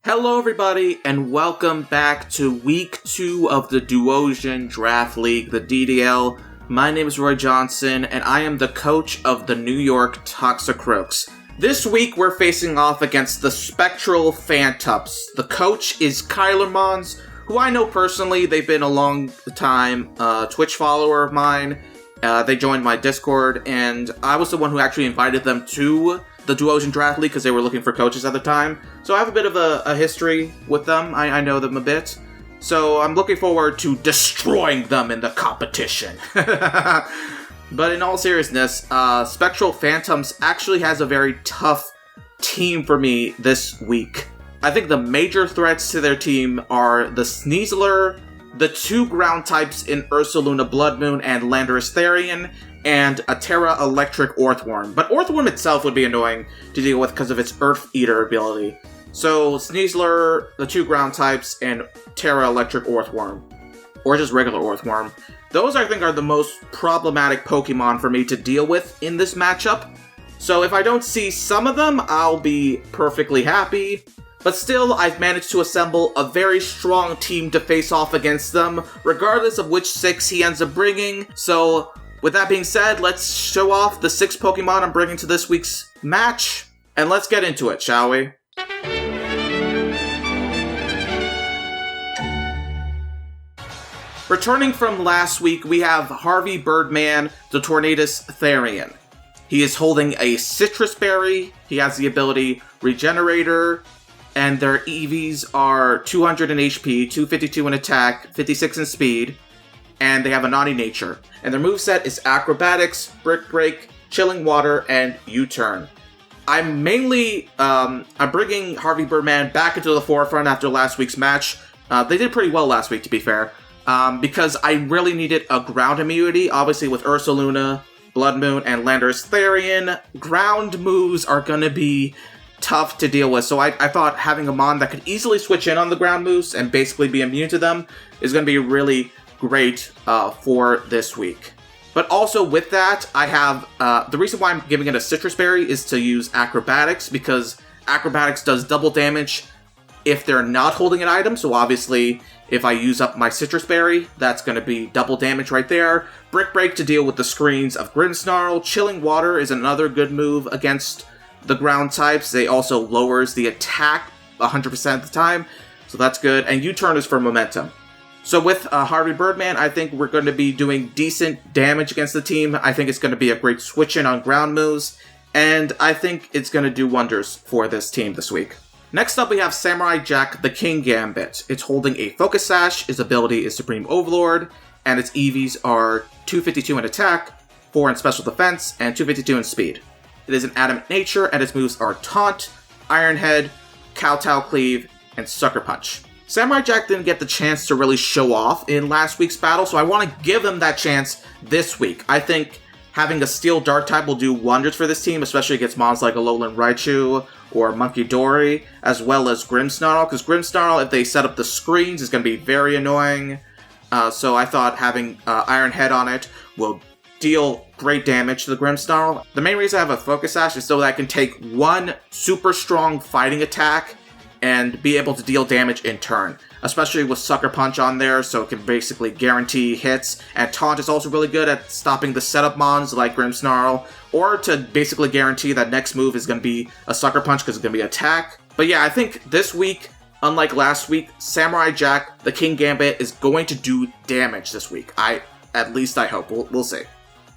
Hello everybody, and welcome back to Week 2 of the Duosion Draft League, the DDL. My name is Roy Johnson, and I am the coach of the New York Toxicroaks. This week, we're facing off against the Spectral Phantumps. The coach is Kyler Mons, who I know personally. They've been a long time Twitch follower of mine. They joined my Discord, and I was the one who actually invited them to the Duosion Draft League because they were looking for coaches at the time. So I have a bit of a history with them. I know them a bit. So I'm looking forward to destroying them in the competition. But in all seriousness, Spectral Phantumps actually has a very tough team for me this week. I think the major threats to their team are the Sneasler, the two ground types in Ursaluna Bloodmoon and Landorus Therian, and a Terra Electric Earthworm. But Earthworm itself would be annoying to deal with because of its Earth Eater ability. So Sneasler, the two ground types, and Terra Electric Earthworm. Or just regular Earthworm. Those, I think, are the most problematic Pokemon for me to deal with in this matchup. So if I don't see some of them, I'll be perfectly happy. But still, I've managed to assemble a very strong team to face off against them, regardless of which 6 he ends up bringing. So with that being said, let's show off the 6 Pokemon I'm bringing to this week's match, and let's get into it, shall we? Returning from last week, we have Harvey Birdman, the Tornadus Therian. He is holding a Citrus Berry, he has the ability Regenerator, and their EVs are 200 in HP, 252 in attack, 56 in speed, and they have a naughty nature. And their moveset is Acrobatics, Brick Break, Chilling Water, and U-Turn. I'm bringing Harvey Birdman back into the forefront after last week's match. They did pretty well last week, to be fair, because I really needed a ground immunity. Obviously, with Ursaluna, Bloodmoon, and Landorus Therian, ground moves are going to be tough to deal with. So I thought having a Mon that could easily switch in on the ground moves and basically be immune to them is going to be really great for this week. But also with that, I have the reason why I'm giving it a Citrus Berry is to use Acrobatics, because Acrobatics does double damage if they're not holding an item. So obviously, if I use up my Citrus Berry, that's going to be double damage right there. Brick Break to deal with the screens of Grimmsnarl. Chilling Water is another good move against the ground types. They also lowers the attack 100% of the time, so that's good. And U-Turn is for momentum. So with Harvey Birdman, I think we're going to be doing decent damage against the team. I think it's going to be a great switch-in on ground moves, and I think it's going to do wonders for this team this week. Next up, we have Samurai Jack, the King Gambit. It's holding a Focus Sash, its ability is Supreme Overlord, and its EVs are 252 in attack, 4 in special defense, and 252 in speed. It is an Adamant Nature, and its moves are Taunt, Iron Head, Kowtow Cleave, and Sucker Punch. Samurai Jack didn't get the chance to really show off in last week's battle, so I want to give him that chance this week. I think having a Steel Dark type will do wonders for this team, especially against mons like Alolan Raichu or Monkey Dory, as well as Grimmsnarl, because Grimmsnarl, if they set up the screens, is going to be very annoying. So I thought having Iron Head on it will deal great damage to the Grimmsnarl. The main reason I have a Focus Sash is so that I can take one super strong fighting attack and be able to deal damage in turn, especially with Sucker Punch on there, so it can basically guarantee hits. And Taunt is also really good at stopping the setup mons like Grimmsnarl, or to basically guarantee that next move is going to be a Sucker Punch because it's going to be attack. But yeah, I think this week, unlike last week, Samurai Jack, the King Gambit, is going to do damage this week. At least I hope. We'll see.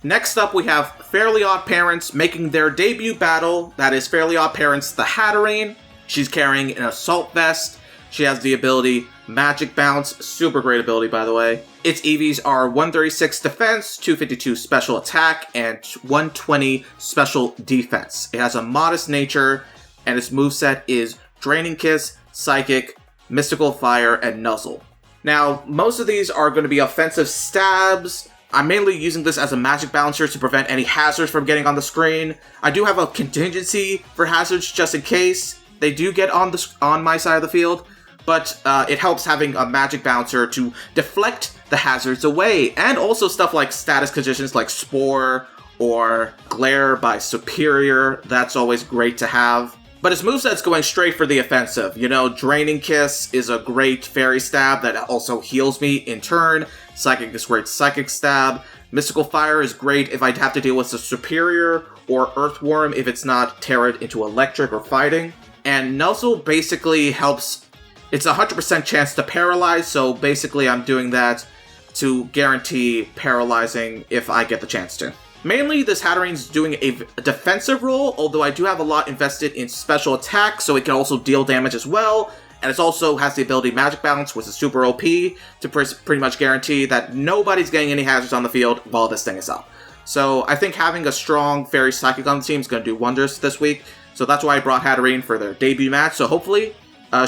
Next up, we have Fairly Odd Parents making their debut battle. That is Fairly Odd Parents, the Hatterene. She's carrying an Assault Vest. She has the ability Magic Bounce. Super great ability, by the way. Its EVs are 136 Defense, 252 Special Attack, and 120 Special Defense. It has a modest nature, and its moveset is Draining Kiss, Psychic, Mystical Fire, and Nuzzle. Now, most of these are going to be offensive stabs. I'm mainly using this as a magic bouncer to prevent any hazards from getting on the screen. I do have a contingency for hazards just in case they do get on my side of the field, but it helps having a magic bouncer to deflect the hazards away, and also stuff like status conditions like Spore or Glare by Superior. That's always great to have. But his moveset's going straight for the offensive. You know, Draining Kiss is a great Fairy Stab that also heals me in turn. Psychic is great Psychic Stab. Mystical Fire is great if I'd have to deal with a Superior, or Earthworm if it's not Terra'd into Electric or Fighting. And Nuzzle basically helps. It's a 100% chance to paralyze, so basically I'm doing that to guarantee paralyzing if I get the chance to. Mainly, this Hatterene's doing a defensive role, although I do have a lot invested in special attack, so it can also deal damage as well. And it also has the ability Magic Balance, which is super OP, to pretty much guarantee that nobody's getting any hazards on the field while this thing is up. So I think having a strong Fairy Psychic on the team is going to do wonders this week. So that's why I brought Hatterene for their debut match. So hopefully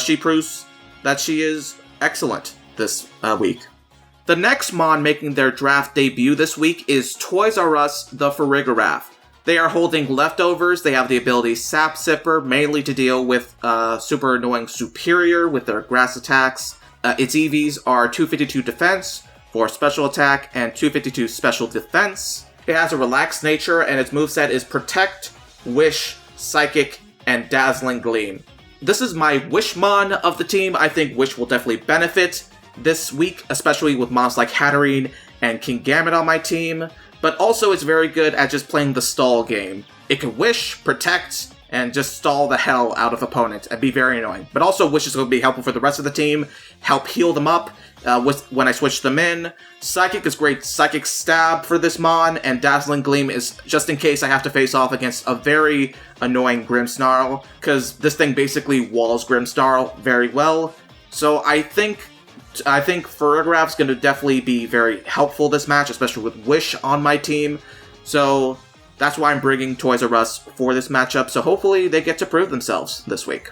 she proves that she is excellent this week. The next Mon making their draft debut this week is Toys R Us the Farigiraf. They are holding Leftovers. They have the ability Sap Sipper, mainly to deal with super annoying Superior with their grass attacks. Its EVs are 252 Defense for special attack and 252 special defense. It has a relaxed nature and its moveset is Protect, Wish, Psychic, and Dazzling Gleam. This is my Wish Mon of the team. I think Wish will definitely benefit this week, especially with mons like Hatterene and Kingambit on my team, but also it's very good at just playing the stall game. It can Wish, Protect, and just stall the hell out of opponents and be very annoying. But also Wish is going to be helpful for the rest of the team, help heal them up when I switch them in. Psychic is great Psychic Stab for this Mon, and Dazzling Gleam is just in case I have to face off against a very annoying Grimmsnarl, because this thing basically walls Grimmsnarl very well. So I think Farigiraf's going to definitely be very helpful this match, especially with Wish on my team. So that's why I'm bringing Toys R Us for this matchup, so hopefully they get to prove themselves this week.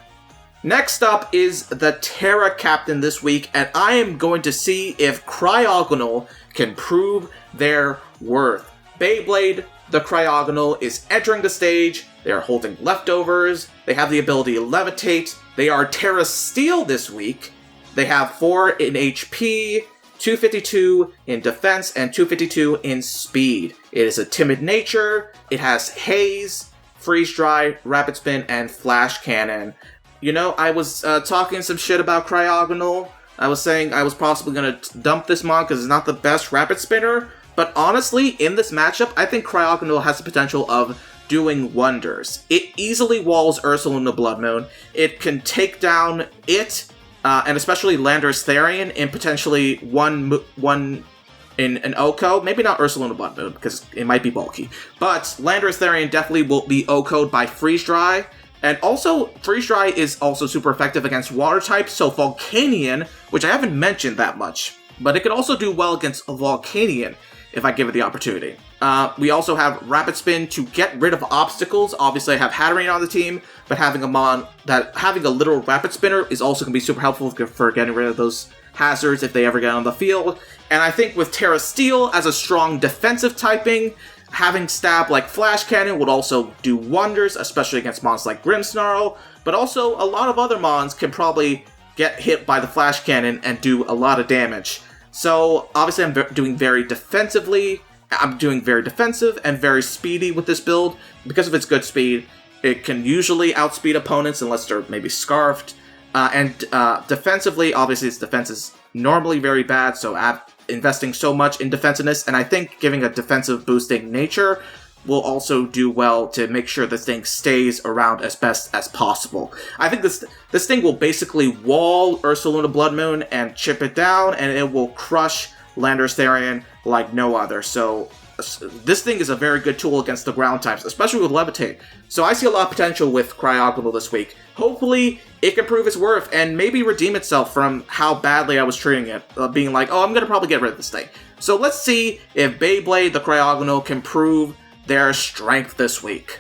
Next up is the Terra Captain this week, and I am going to see if Cryogonal can prove their worth. Beyblade, the Cryogonal, is entering the stage. They are holding Leftovers. They have the ability Levitate. They are Terra Steel this week. They have 4 in HP, 252 in defense, and 252 in speed. It is a timid nature. It has Haze, Freeze Dry, Rapid Spin, and Flash Cannon. You know, I was talking some shit about Cryogonal. I was saying I was possibly going to dump this Mon because it's not the best Rapid Spinner. But honestly, in this matchup, I think Cryogonal has the potential of doing wonders. It easily walls Ursaluna Blood Moon. It can take down it, and especially Landorus Therian in potentially one in an OHKO. Maybe not Ursaluna Blood Moon, because it might be bulky. But Landorus Therian definitely will be OHKO'd by Freeze Dry. And also, Freeze Dry is also super effective against water types, so Volcanion, which I haven't mentioned that much, but it can also do well against Volcanion if I give it the opportunity. We also have Rapid Spin to get rid of obstacles. Obviously, I have Hatterene on the team, but having a literal Rapid Spinner is also going to be super helpful for getting rid of those hazards if they ever get on the field. And I think with Terra Steel as a strong defensive typing, having stab like Flash Cannon would also do wonders, especially against mons like Grimmsnarl, but also a lot of other mons can probably get hit by the Flash Cannon and do a lot of damage. So obviously I'm doing very defensive and very speedy with this build. Because of its good speed, it can usually outspeed opponents unless they're maybe scarfed. And defensively, obviously its defense is normally very bad, so investing so much in defensiveness, and I think giving a defensive boosting nature will also do well to make sure this thing stays around as best as possible. I think this thing will basically wall Ursaluna Blood Moon and chip it down, and it will crush Landorus Therian like no other. So this thing is a very good tool against the ground types, especially with Levitate. So I see a lot of potential with Cryogonal this week. Hopefully, it can prove its worth and maybe redeem itself from how badly I was treating it, being like, oh, I'm going to probably get rid of this thing. So let's see if Beyblade, the Cryogonal, can prove their strength this week.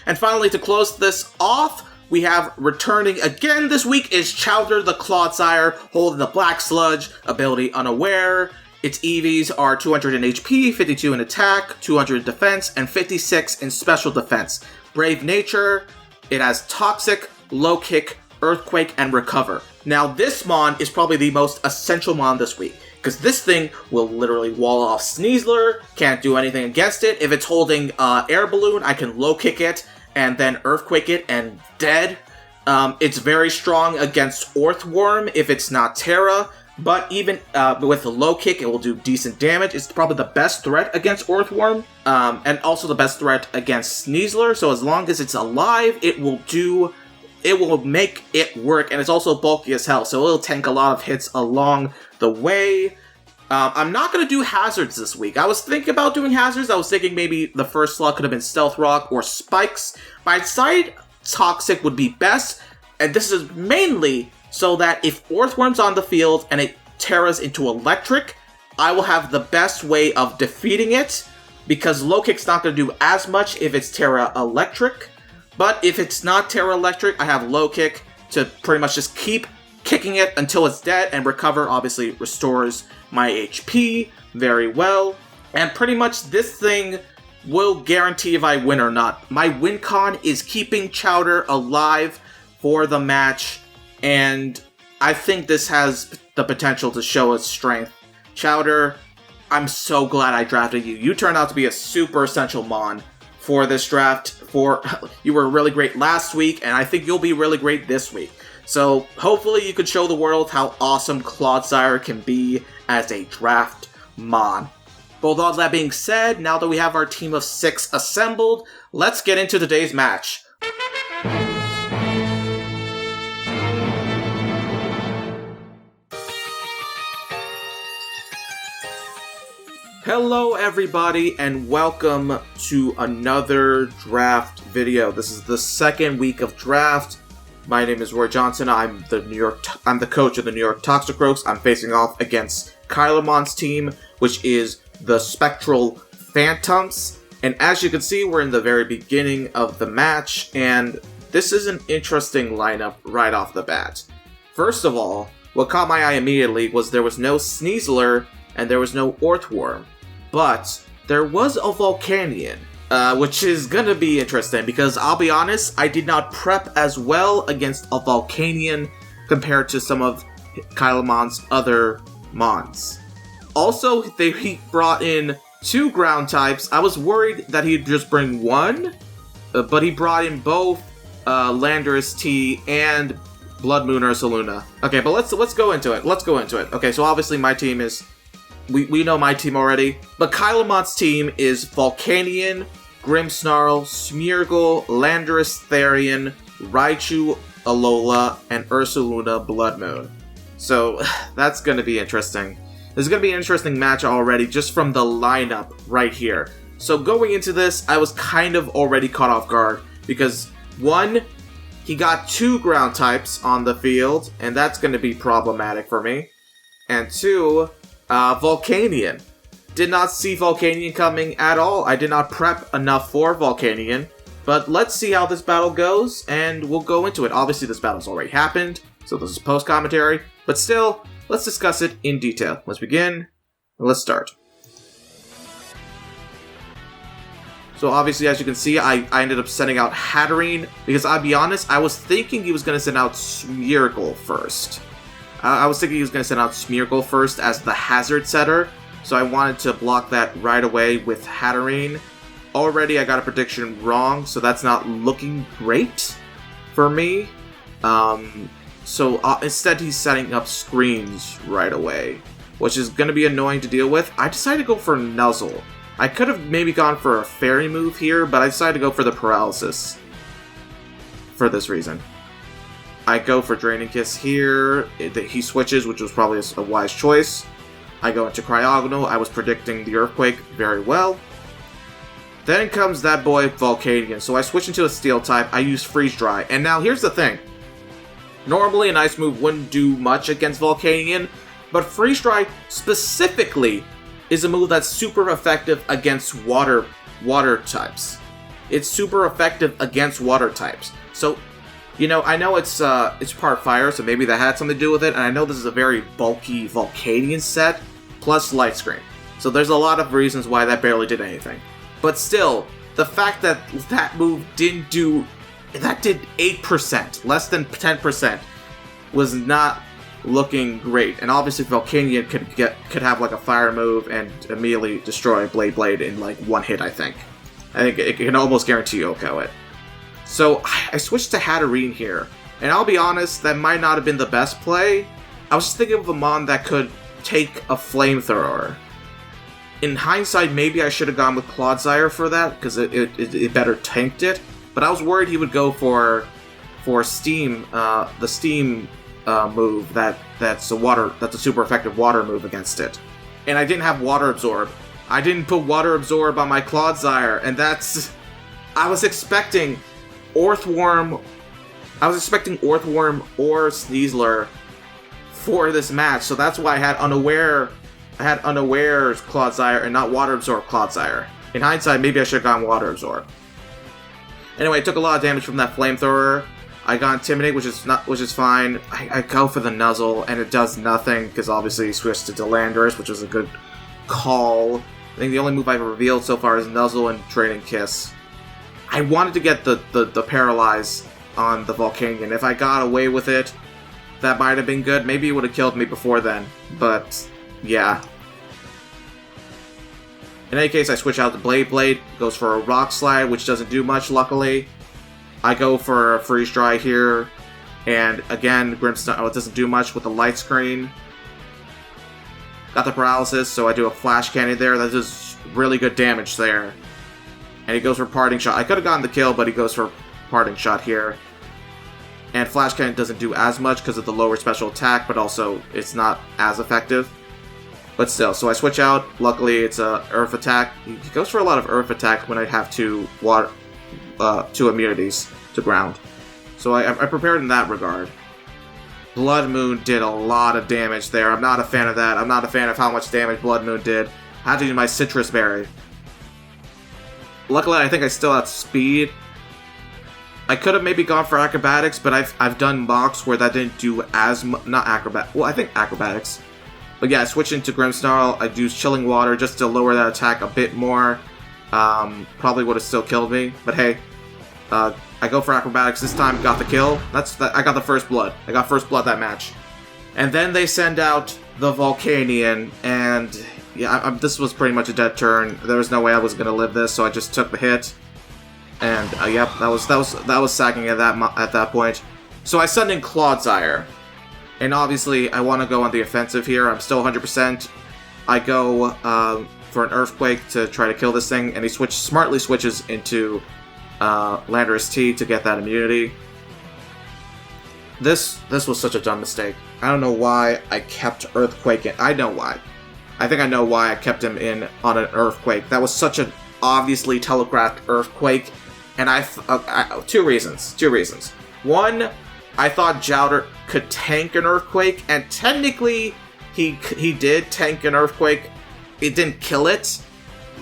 And finally, to close this off, we have returning again this week is Chowder the Clodsire, holding the Black Sludge, ability Unaware. Its EVs are 200 in HP, 52 in attack, 200 in defense, and 56 in special defense. Brave Nature, it has Toxic, Low Kick, Earthquake, and Recover. Now this Mon is probably the most essential Mon this week, because this thing will literally wall off Sneasler, can't do anything against it. If it's holding Air Balloon, I can Low Kick it, and then Earthquake it and dead. It's very strong against Earthworm if it's not Terra, but even with a low kick, it will do decent damage. It's probably the best threat against Earthworm, and also the best threat against Sneasler, so as long as it's alive, it will make it work, and it's also bulky as hell, so it'll tank a lot of hits along the way. I'm not going to do hazards this week. I was thinking about doing hazards. I was thinking maybe the first slot could have been Stealth Rock or Spikes. But I decided Toxic would be best, and this is mainly so that if Earthworm's on the field and it Terras into Electric, I will have the best way of defeating it, because Low Kick's not going to do as much if it's Terra Electric. But if it's not Terra Electric, I have Low Kick to pretty much just keep kicking it until it's dead, and Recover obviously restores my HP very well. And pretty much this thing will guarantee if I win or not. My win con is keeping Chowder alive for the match, and I think this has the potential to show its strength. Chowder, I'm so glad I drafted you. You turned out to be a super essential mon for this draft. You were really great last week, and I think you'll be really great this week. So hopefully you could show the world how awesome Clodsire can be as a draft mon. But with all that being said, now that we have our team of 6 assembled, let's get into today's match. Hello everybody, and welcome to another draft video. This is the second week of draft. My name is Roy Johnson. I'm the coach of the New York Toxicroaks. I'm facing off against Kylemon's team, which is the Spectral Phantumps. And as you can see, we're in the very beginning of the match, and this is an interesting lineup right off the bat. First of all, what caught my eye immediately was there was no Sneasler and there was no Earthworm, but there was a Volcanion. Which is gonna be interesting, because I'll be honest, I did not prep as well against a Volcanion compared to some of Kylemon's other mons. Also, he brought in 2 ground types. I was worried that he'd just bring 1, but he brought in both Landorus T and Blood Moon Ursaluna. Okay, but let's go into it. Okay, so obviously my team is... We know my team already, but Kylemon's team is Volcanion, Grimmsnarl, Smeargle, Landorus Therian, Raichu, Alola, and Ursaluna Blood Moon. So, that's going to be interesting. This is going to be an interesting match already, just from the lineup right here. So going into this, I was kind of already caught off guard, because 1, he got 2 ground types on the field, and that's going to be problematic for me. And 2, Volcanion. Did not see Volcanion coming at all. I did not prep enough for Volcanion. But let's see how this battle goes, and we'll go into it. Obviously, this battle's already happened, so this is post-commentary. But still, let's discuss it in detail. Let's begin, and let's start. So obviously, as you can see, I ended up sending out Hatterene, because I'll be honest, I was thinking he was going to send out Smeargle first. I was thinking he was going to send out Smeargle first as the hazard setter, so I wanted to block that right away with Hatterene. Already I got a prediction wrong, so that's not looking great for me. So instead he's setting up screens right away, which is going to be annoying to deal with. I decided to go for Nuzzle. I could have maybe gone for a Fairy move here, but I decided to go for the Paralysis for this reason. I go for Draining Kiss here. He switches, which was probably a wise choice. I go into Cryogonal. I was predicting the Earthquake very well. Then comes that boy Volcanion. So I switch into a Steel type. I use Freeze Dry. And now here's the thing. Normally an Ice move wouldn't do much against Volcanion, but Freeze Dry specifically is a move that's super effective against water types. It's super effective against water types. So, you know, I know it's part fire, so maybe that had something to do with it, and I know this is a very bulky Volcanion set, plus Light Screen. So there's a lot of reasons why that barely did anything. But still, the fact that that move didn't do... That did 8%, less than 10%, was not looking great. And obviously Volcanion could have like a fire move and immediately destroy Blade in like 1 hit, I think. I think it can almost guarantee Oko it. So I switched to Hatterene here. And I'll be honest, that might not have been the best play. I was just thinking of a mon that could take a flamethrower. In hindsight, maybe I should have gone with Clodsire for that, because it better tanked it. But I was worried he would go for Steam, the Steam move that's a super effective water move against it. And I didn't have Water Absorb. I didn't put Water Absorb on my Clodsire, and that's... I was expecting Orthworm or Sneasler for this match, so that's why I had Unaware's Clodsire and not Water Absorb Clodsire. In hindsight, maybe I should have gone Water Absorb. Anyway, I took a lot of damage from that Flamethrower. I got Intimidate, which is fine. I go for the Nuzzle, and it does nothing, because obviously he switched to Delandris, which was a good call. I think the only move I've revealed so far is Nuzzle and Training Kiss. I wanted to get the Paralyze on the Volcanion. If I got away with it, that might have been good. Maybe it would have killed me before then, but yeah. In any case, I switch out the Blade, goes for a Rock Slide, which doesn't do much, luckily. I go for a Freeze Dry here, and again, Grimmsnarl, it doesn't do much with the Light Screen. Got the Paralysis, so I do a Flash Cannon there. That does really good damage there. And he goes for Parting Shot. I could have gotten the kill, but he goes for Parting Shot here. And Flash Cannon doesn't do as much because of the lower special attack, but also it's not as effective. But still, so I switch out. Luckily, it's a Earth Attack. He goes for a lot of Earth Attack when I have two immunities to ground. So I prepared in that regard. Blood Moon did a lot of damage there. I'm not a fan of that. I'm not a fan of how much damage Blood Moon did. I had to use my Citrus Berry. Luckily, I think I still had speed. I could have maybe gone for Acrobatics, but I've done mocks where that didn't do as much. Not Acrobat. Well, I think Acrobatics. But yeah, I switched into Grimmsnarl. I used Chilling Water just to lower that attack a bit more. Probably would have still killed me, but hey. I go for Acrobatics this time, got the kill. I got the first blood. I got first blood that match. And then they send out the Volcanion, and yeah, this was pretty much a dead turn. There was no way I was gonna live this, so I just took the hit. And yep, that was sacking at that point. So I send in Clodsire, and obviously I want to go on the offensive here. I'm still 100%. I go for an Earthquake to try to kill this thing, and he smartly switches into Landorus T to get that immunity. This was such a dumb mistake. I don't know why I kept Earthquake in. I know why. I think I know why I kept him in on an Earthquake. That was such an obviously telegraphed Earthquake, and two reasons. One, I thought Jouter could tank an Earthquake, and technically he did tank an Earthquake. It didn't kill it,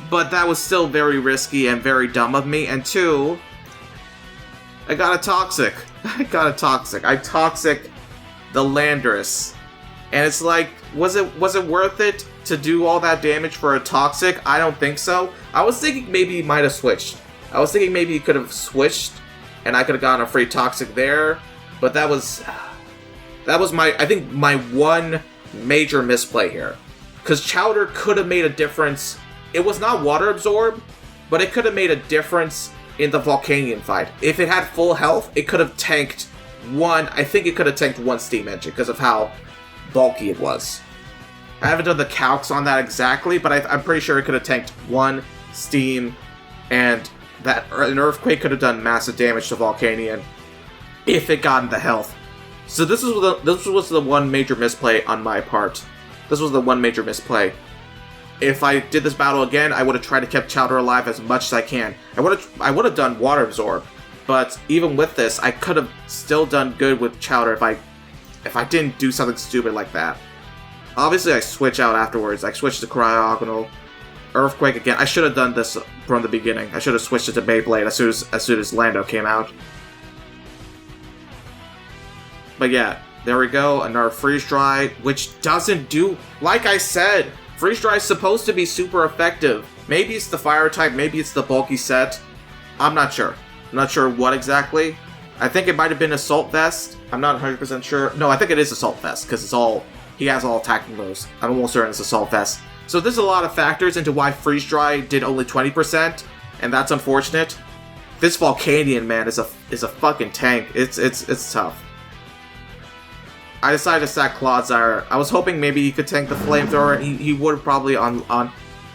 but that was still very risky and very dumb of me. And two, I got a Toxic. I Toxic the Landorus. And it's like, was it worth it to do all that damage for a Toxic? I don't think so. I was thinking maybe he might have switched. I was thinking maybe he could have switched, and I could have gotten a free Toxic there. But that was my one major misplay here. Because Chowder could have made a difference. It was not Water Absorb, but it could have made a difference in the Volcanion fight. If it had full health, it could have tanked I think it could have tanked one Steam Engine because of how bulky it was. I haven't done the calcs on that exactly, but I'm pretty sure it could have tanked one Steam, and that an Earthquake could have done massive damage to Volcanion if it got into health. So this was the one major misplay on my part. This was the one major misplay. If I did this battle again, I would have tried to keep Chowder alive as much as I can. I would have done Water Absorb, but even with this, I could have still done good with Chowder if I didn't do something stupid like that. Obviously, I switch out afterwards. I switched to Cryogonal, Earthquake again. I should have done this from the beginning. I should have switched it to Beyblade as soon as Lando came out. But yeah, there we go. Another Freeze Dry, which doesn't do... Like I said, Freeze Dry is supposed to be super effective. Maybe it's the Fire type, maybe it's the bulky set. I'm not sure. I'm not sure what exactly. I think it might have been Assault Vest. I'm not 100% sure. No, I think it is Assault Vest, because he has all attacking moves. I'm almost certain it's Assault Vest. So there's a lot of factors into why Freeze Dry did only 20%, and that's unfortunate. This Volcanion, man, is is a fucking tank. It's tough. I decided to sack Clodsire. I was hoping maybe he could tank the Flamethrower. He would probably on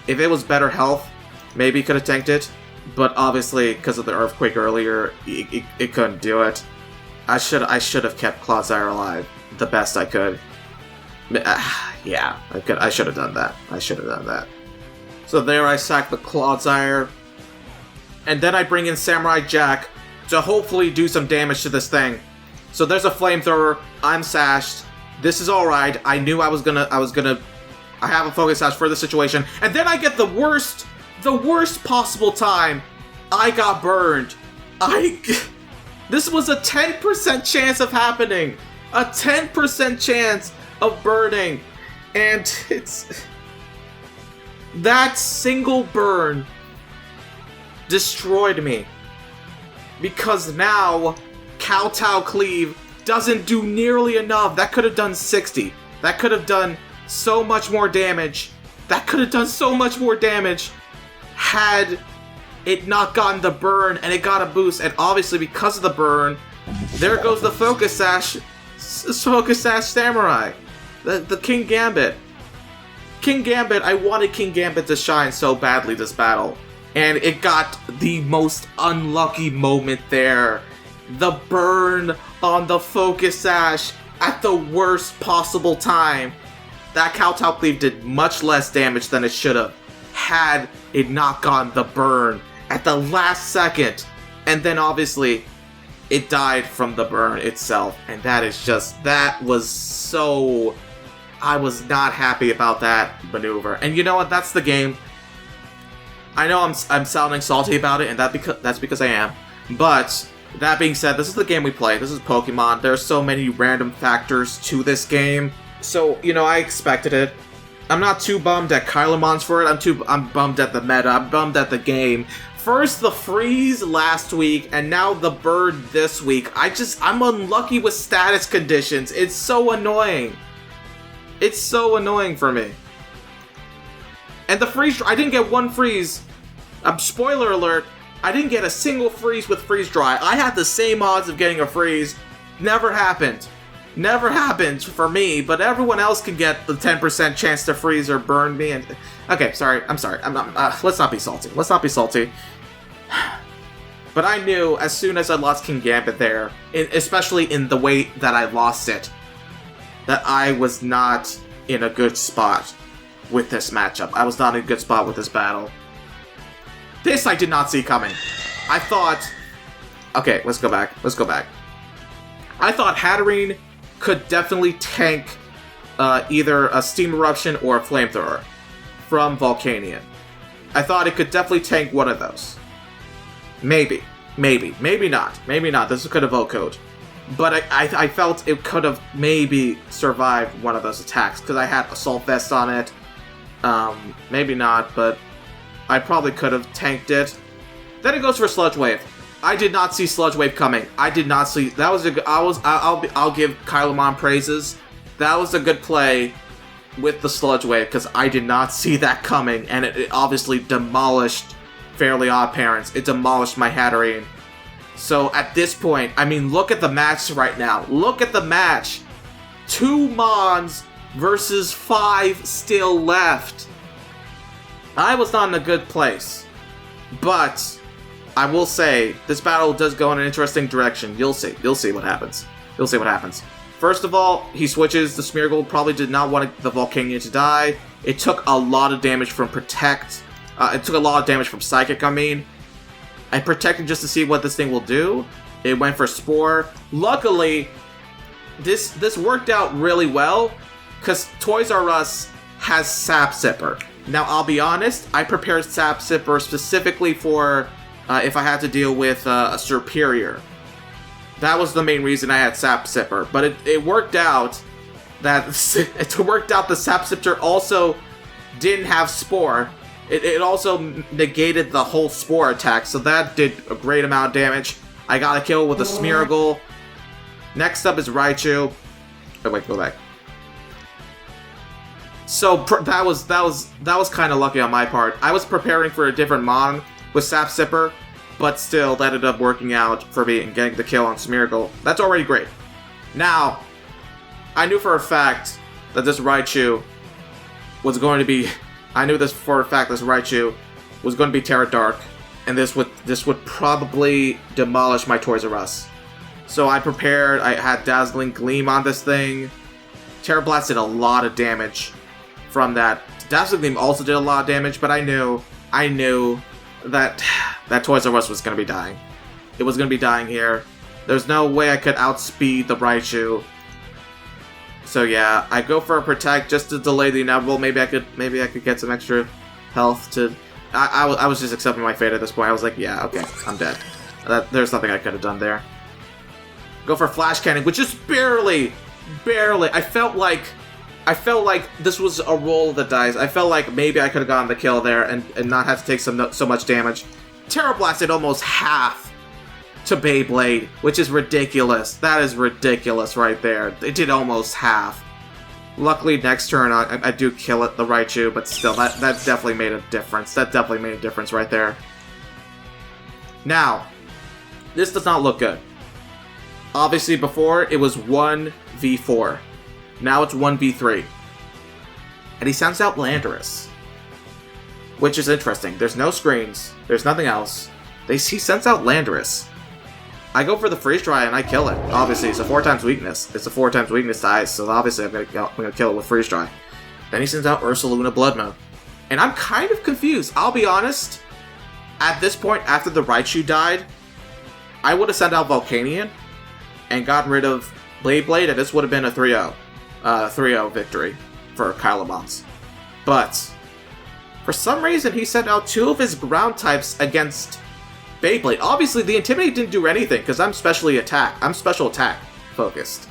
if it was better health, maybe he could have tanked it. But obviously, because of the Earthquake earlier, it couldn't do it. I should have kept Clodsire alive the best I could. Yeah, I should have done that. I should have done that. So there I sack the Clodsire. And then I bring in Samurai Jack to hopefully do some damage to this thing. So there's a Flamethrower, I'm sashed. This is alright. I knew I have a Focus Sash for the situation. And then I get the worst possible time. I got burned. This was a 10% chance of happening. A 10% chance of burning. And that single burn destroyed me. Because now, Kowtow Cleave doesn't do nearly enough. That could have done 60. That could have done so much more damage. Had it not gotten the burn and it got a boost. And obviously because of the burn, there goes the Focus Sash Samurai. The King Gambit. I wanted King Gambit to shine so badly this battle. And it got the most unlucky moment there. The burn on the Focus Sash at the worst possible time. That Kowtow Cleave did much less damage than it should have had it not gotten the burn at the last second. And then obviously it died from the burn itself. And that was so... I was not happy about that maneuver. And you know what? That's the game. I know I'm sounding salty about it, and that's because I am. But that being said, this is the game we play. This is Pokemon. There are so many random factors to this game. So, I expected it. I'm not too bummed at Kylemons for it. I'm bummed at the meta. I'm bummed at the game. First the freeze last week, and now the bird this week. I'm unlucky with status conditions. It's so annoying. It's so annoying for me. And the freeze, I didn't get one freeze. Spoiler alert, I didn't get a single freeze with freeze dry. I had the same odds of getting a freeze. Never happened. Never happened for me, but everyone else can get the 10% chance to freeze or burn me. And okay, sorry. I'm sorry. I'm not. Let's not be salty. Let's not be salty. But I knew as soon as I lost King Gambit there, especially in the way that I lost it, that I was not in a good spot with this matchup. I was not in a good spot with this battle. This I did not see coming. I thought... Okay, let's go back. I thought Hatterene could definitely tank either a Steam Eruption or a Flamethrower from Volcanion. I thought it could definitely tank one of those. Maybe not. This could have Vocode. But I felt it could have maybe survived one of those attacks, because I had Assault Vest on it. Maybe not, but I probably could have tanked it. Then it goes for Sludge Wave. I did not see Sludge Wave coming. I did not see... That was I'll give Kylemon praises. That was a good play with the Sludge Wave, because I did not see that coming, and it obviously demolished Fairly Odd Parents. It demolished my Hatterene. So at this point, I mean, look at the match right now. Look at the match. 2 Mons versus 5 still left. I was not in a good place. But I will say, this battle does go in an interesting direction. You'll see. You'll see what happens. You'll see what happens. First of all, he switches. The Smeargle probably did not want the Volcanion to die. It took a lot of damage from Protect. It took a lot of damage from Psychic, I mean. I protected just to see what this thing will do. It went for Spore. Luckily, this worked out really well, because Toys R Us has Sap Sipper. Now, I'll be honest, I prepared Sap Sipper specifically for if I had to deal with a Superior. That was the main reason I had Sap Sipper. But it worked out that the Sap Sipper also didn't have Spore. It also negated the whole Spore attack, so that did a great amount of damage. I got a kill with a Smeargle. Next up is Raichu. Oh wait, go back. So that was kind of lucky on my part. I was preparing for a different Mon with Sap Sipper, but still, that ended up working out for me and getting the kill on Smeargle. That's already great. Now, I knew for a fact that this Raichu was going to be... I knew this for a fact this Raichu was going to be Terra Dark, and this would probably demolish my Toys R Us. So I prepared, I had Dazzling Gleam on this thing. Terra Blast did a lot of damage from that. Dazzling Gleam also did a lot of damage, but I knew that Toys R Us was going to be dying. It was going to be dying here. There's no way I could outspeed the Raichu. So yeah, I go for a Protect just to delay the inevitable. Maybe I could get some extra health to... I was just accepting my fate at this point. I was like, yeah, okay, I'm dead. There's nothing I could have done there. Go for Flash Cannon, which just barely... I felt like this was a roll of the dice. I felt like maybe I could have gotten the kill there and not have to take so much damage. Terra Blast did almost half to Beyblade, which is ridiculous. That is ridiculous right there. It did almost half. Luckily, next turn I do kill it, the Raichu, but still, that definitely made a difference. That definitely made a difference right there. Now, this does not look good. Obviously, before, it was 1v4. Now it's 1v3. And he sounds out Landorus, which is interesting. There's no screens. There's nothing else. He sends out Landorus. I go for the Freeze Dry and I kill it. Obviously, it's a 4x weakness. It's a 4x weakness to Ice, so obviously I'm gonna kill it with Freeze Dry. Then he sends out Ursaluna Blood Moon. And I'm kind of confused. I'll be honest. At this point, after the Raichu died, I would have sent out Volcanion and gotten rid of Blade, and this would have been a 3-0. 3-0 victory for Kylamons. But for some reason, he sent out 2 of his ground types against Beyblade. Obviously, the Intimidate didn't do anything because I'm special attack focused.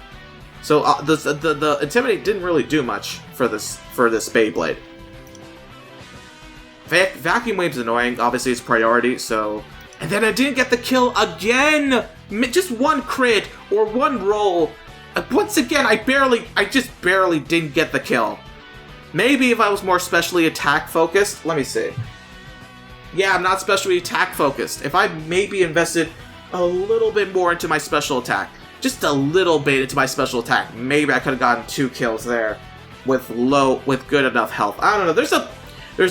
So the Intimidate didn't really do much for this Beyblade. Vacuum Wave's annoying. Obviously, it's priority. So, and then I didn't get the kill again. Just one crit or one roll. Once again, I just barely didn't get the kill. Maybe if I was more specially attack focused. Let me see. Yeah, I'm not specially attack focused. If I maybe invested a little bit more into my special attack, just a little bit into my special attack, maybe I could have gotten 2 kills there with good enough health. I don't know. There's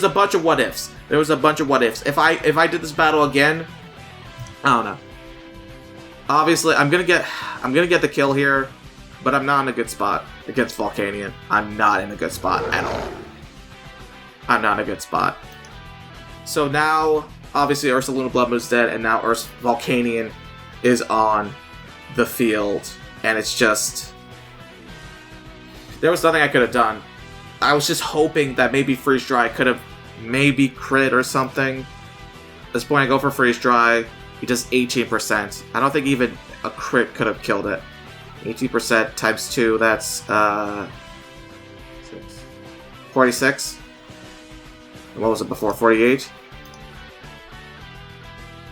a bunch of what ifs. There was a bunch of what ifs. If I did this battle again, I don't know. Obviously, I'm gonna get the kill here, but I'm not in a good spot against Volcanion. I'm not in a good spot at all. I'm not in a good spot. So now, obviously, Ursaluna Blood Moon's dead, and now Volcanion is on the field, and it's just... There was nothing I could have done. I was just hoping that maybe Freeze Dry could have maybe crit or something. At this point, I go for Freeze Dry. He does 18%. I don't think even a crit could have killed it. 18% times 2, that's 46. What was it before? 48?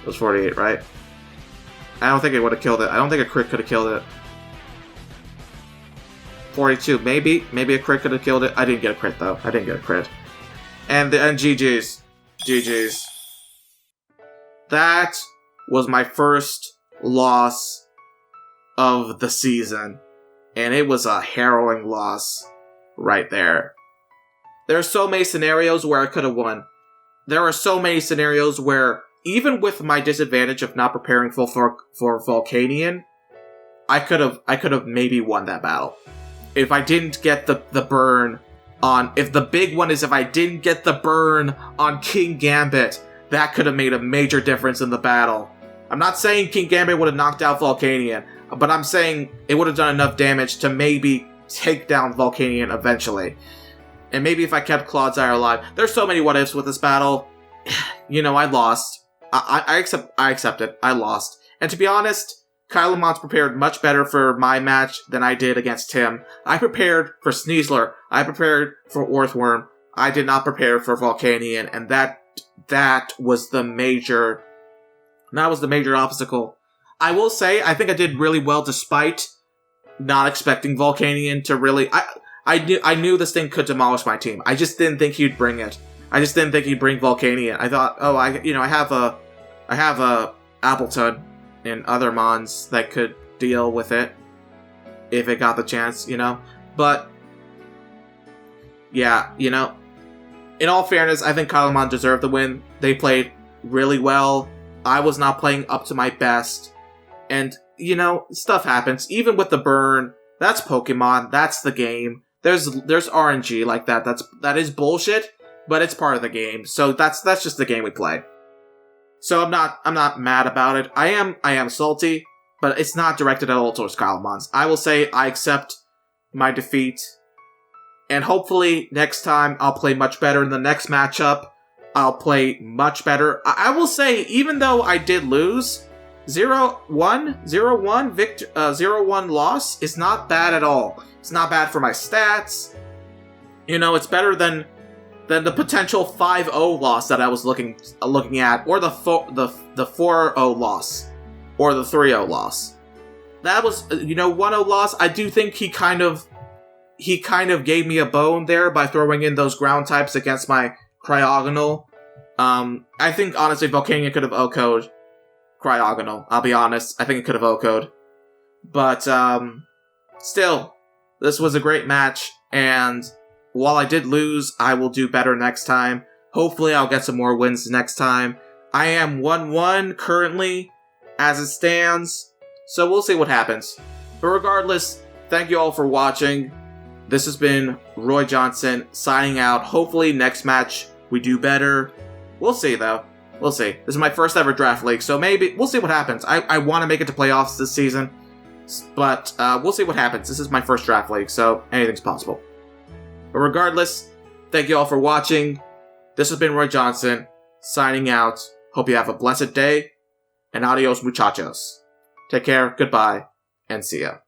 It was 48, right? I don't think it would have killed it. I don't think a crit could have killed it. 42, maybe. Maybe a crit could have killed it. I didn't get a crit, though. I didn't get a crit. And GG's. GG's. That was my first loss of the season. And it was a harrowing loss right there. There are so many scenarios where I could have won. There are so many scenarios where, even with my disadvantage of not preparing for Volcanion, I could have maybe won that battle. If I didn't get the burn on... If the big one is if I didn't get the burn on King Gambit, that could have made a major difference in the battle. I'm not saying King Gambit would have knocked out Volcanion, but I'm saying it would have done enough damage to maybe take down Volcanion eventually. And maybe if I kept Clodsire alive. There's so many what-ifs with this battle. You know, I lost. I accept it. I lost. And to be honest, Kylamons prepared much better for my match than I did against him. I prepared for Sneasler. I prepared for Orthworm. I did not prepare for Volcanion, and that was the major... That was the major obstacle. I will say, I think I did really well despite not expecting Volcanion to really... I knew this thing could demolish my team. I just didn't think he'd bring it. I just didn't think he'd bring Volcanion. I thought, oh, I I have a Appleton and other mons that could deal with it if it got the chance, But, yeah, in all fairness, I think Kalamon deserved the win. They played really well. I was not playing up to my best. And, stuff happens. Even with the burn, that's Pokemon, that's the game. There's RNG like that. That is bullshit, but it's part of the game. So that's just the game we play. So I'm not mad about it. I am salty, but it's not directed at all towards Kalamons. I will say I accept my defeat. And hopefully, next time, I'll play much better in the next matchup. I'll play much better. I will say, even though I did lose, 0-1 loss is not bad at all. It's not bad for my stats. It's better than the potential 5-0 loss that I was looking at, or the 4-0 loss, or the 3-0 loss. That was, 1-0 loss. I do think he kind of gave me a bone there by throwing in those ground types against my Cryogonal. I think, honestly, Volcanion could have OHKO'd Cryogonal. I'll be honest. I think it could have OHKO'd. But, still, this was a great match, and while I did lose, I will do better next time. Hopefully, I'll get some more wins next time. I am 1-1 currently, as it stands, so we'll see what happens. But regardless, thank you all for watching. This has been Roy Johnson signing out. Hopefully next match we do better. We'll see though. We'll see. This is my first ever draft league, so maybe we'll see what happens. I want to make it to playoffs this season, but we'll see what happens. This is my first draft league, so anything's possible. But regardless, thank you all for watching. This has been Roy Johnson signing out. Hope you have a blessed day, and adios muchachos. Take care, goodbye, and see ya.